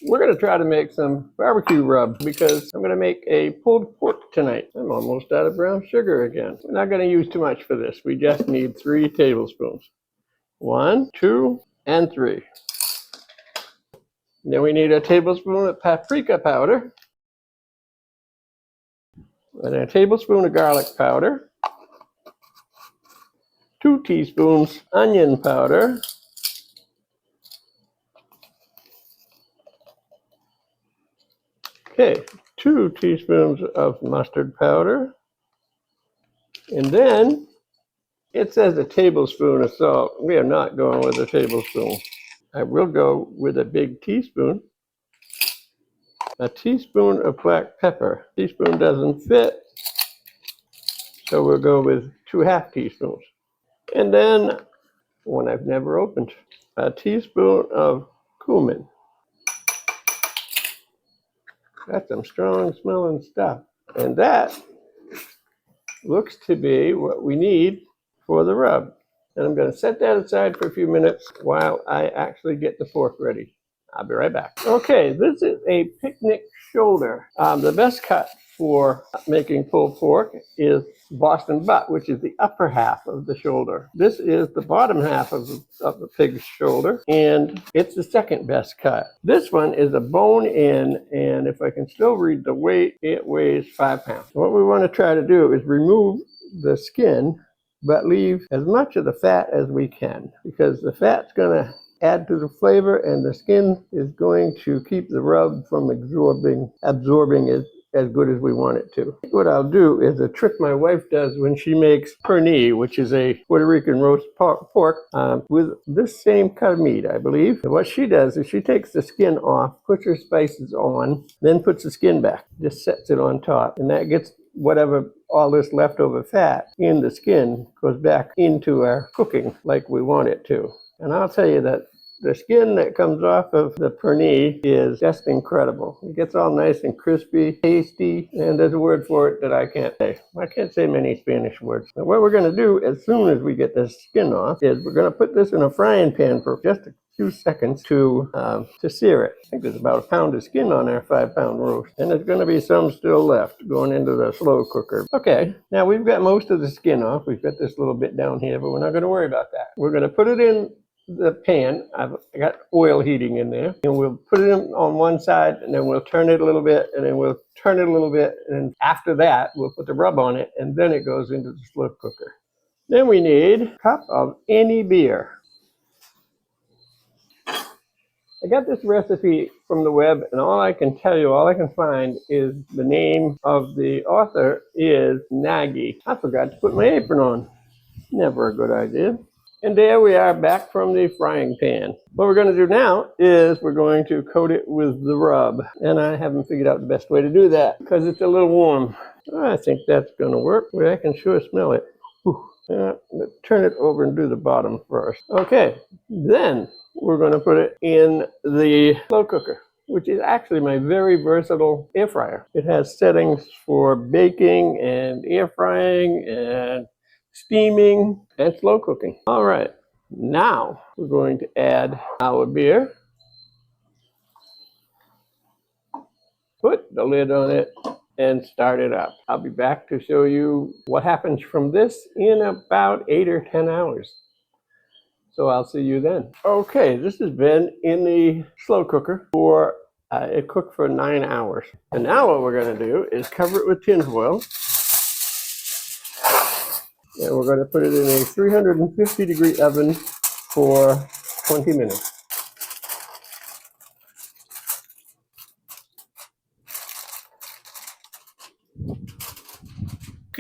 We're going to try to make some barbecue rub because I'm going to make a pulled pork tonight. I'm almost out of brown sugar again. We're not going to use too much for this. We just need 3 tablespoons. 1, 2, and 3. Then we need a tablespoon of paprika powder and a tablespoon of garlic powder, 2 teaspoons onion powder, okay, 2 teaspoons of mustard powder, and then it says a tablespoon of salt. We are not going with a tablespoon. I will go with a big teaspoon. A teaspoon of black pepper. Teaspoon doesn't fit, so we'll go with 2 half teaspoons. And then, one I've never opened, a teaspoon of cumin. That's some strong smelling stuff. And that looks to be what we need for the rub. And I'm going to set that aside for a few minutes while I actually get the pork ready. I'll be right back. Okay, this is a picnic shoulder. The best cut for making pulled pork is Boston butt, which is the upper half of the shoulder. This is the bottom half of the pig's shoulder, and it's the second best cut. This one is a bone in, and if I can still read the weight, it weighs 5 pounds. What we want to try to do is remove the skin, but leave as much of the fat as we can, because the fat's going to add to the flavor, and the skin is going to keep the rub from absorbing it as good as we want it to. What I'll do is a trick my wife does when she makes pernil, which is a Puerto Rican roast pork with this same cut of meat, I believe. And what she does is she takes the skin off, puts her spices on, then puts the skin back, just sets it on top, and that gets whatever all this leftover fat in the skin goes back into our cooking like we want it to. And I'll tell you that the skin that comes off of the pernil is just incredible. It gets all nice and crispy, tasty, and there's a word for it that I can't say. I can't say many Spanish words. Now, what we're going to do as soon as we get this skin off is we're going to put this in a frying pan for just a few seconds to sear it. I think there's about 1 pound of skin on our 5-pound roast, and there's going to be some still left going into the slow cooker. Okay, now we've got most of the skin off. We've got this little bit down here, but we're not going to worry about that. We're going to put it in the pan. I got oil heating in there, and we'll put it on one side, and then we'll turn it a little bit, and then we'll turn it a little bit, and after that we'll put the rub on it, and then it goes into the slow cooker. Then we need a cup of any beer. I got this recipe from the web, and all I can find is the name of the author is Nagy. I forgot to put my apron on. Never a good idea. And there we are back from the frying pan. What we're going to do now is we're going to coat it with the rub. And I haven't figured out the best way to do that because it's a little warm. I think that's going to work. I can sure smell it. Let's turn it over and do the bottom first. Okay, then we're going to put it in the slow cooker, which is actually my very versatile air fryer. It has settings for baking and air frying and steaming and slow cooking. All right, now we're going to add our beer. Put the lid on it and start it up. I'll be back to show you what happens from this in about 8 or 10 hours. So I'll see you then. Okay, this has been in the slow cooker for, it cooked for 9 hours. And now what we're gonna do is cover it with tinfoil. And we're going to put it in a 350-degree oven for 20 minutes.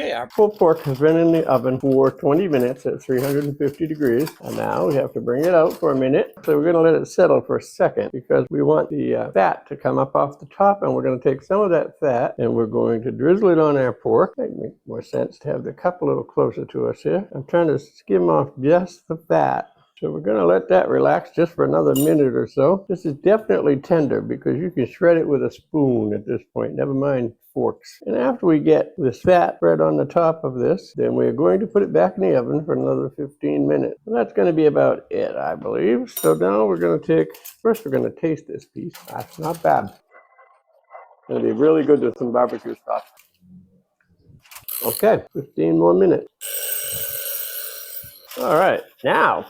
Okay, our pulled pork has been in the oven for 20 minutes at 350 degrees. And now we have to bring it out for a minute. So we're going to let it settle for a second because we want the fat to come up off the top. And we're going to take some of that fat and we're going to drizzle it on our pork. It makes more sense to have the cup a little closer to us here. I'm trying to skim off just the fat. So we're going to let that relax just for another minute or so. This is definitely tender because you can shred it with a spoon at this point, never mind forks. And after we get this fat spread on the top of this, then we're going to put it back in the oven for another 15 minutes. And that's going to be about it, I believe. So now we're going to first we're going to taste this piece. That's not bad. It'll be really good with some barbecue sauce. Okay, 15 more minutes. All right, now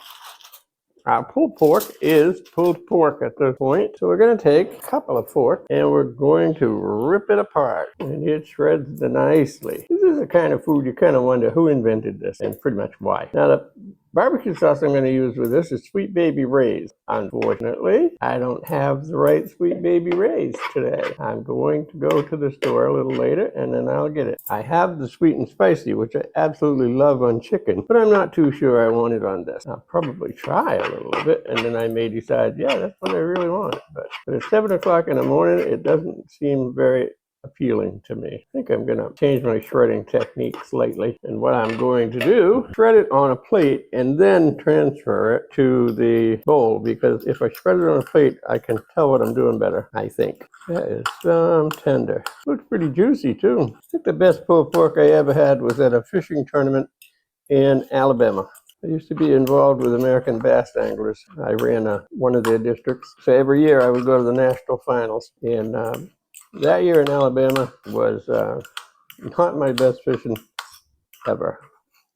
our pulled pork is pulled pork at this point. So we're going to take a couple of forks and we're going to rip it apart. And it shreds nicely. This is the kind of food you kind of wonder who invented this and pretty much why. Now the barbecue sauce I'm going to use with this is Sweet Baby Ray's. Unfortunately, I don't have the right Sweet Baby Ray's today. I'm going to go to the store a little later and then I'll get it. I have the sweet and spicy, which I absolutely love on chicken, but I'm not too sure I want it on this. I'll probably try a little bit and then I may decide, yeah, that's what I really want. But it's 7 o'clock in the morning. It doesn't seem very appealing to me. I think I'm going to change my shredding technique slightly. And what I'm going to do, shred it on a plate and then transfer it to the bowl, because if I shred it on a plate, I can tell what I'm doing better, I think. That is some tender. Looks pretty juicy too. I think the best pulled pork I ever had was at a fishing tournament in Alabama. I used to be involved with American bass anglers. I ran one of their districts. So every year I would go to the national finals. And that year in Alabama was not my best fishing ever.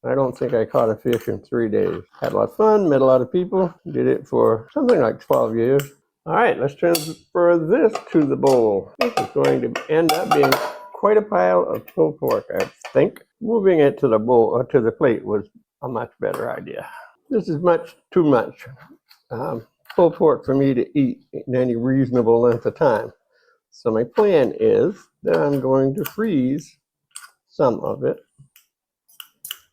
I don't think I caught a fish in 3 days. Had a lot of fun, met a lot of people, did it for something like 12 years. All right, let's transfer this to the bowl. This is going to end up being quite a pile of pulled pork, I think. Moving it to the bowl or to the plate was a much better idea. This is too much pulled pork for me to eat in any reasonable length of time. So my plan is that I'm going to freeze some of it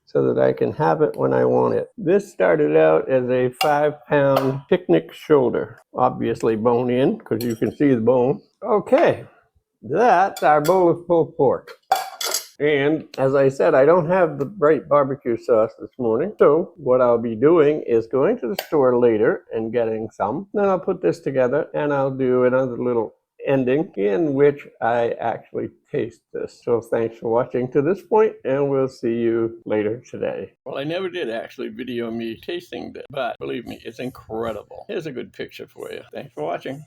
so that I can have it when I want it. This started out as a 5-pound picnic shoulder, obviously bone in because you can see the bone. Okay, that's our bowl of pulled pork. And as I said, I don't have the right barbecue sauce this morning. So what I'll be doing is going to the store later and getting some. Then I'll put this together and I'll do another little ending in which I actually taste this. So thanks for watching to this point, and we'll see you later today. Well, I never did actually video me tasting this, but believe me, it's incredible. Here's a good picture for you. Thanks for watching.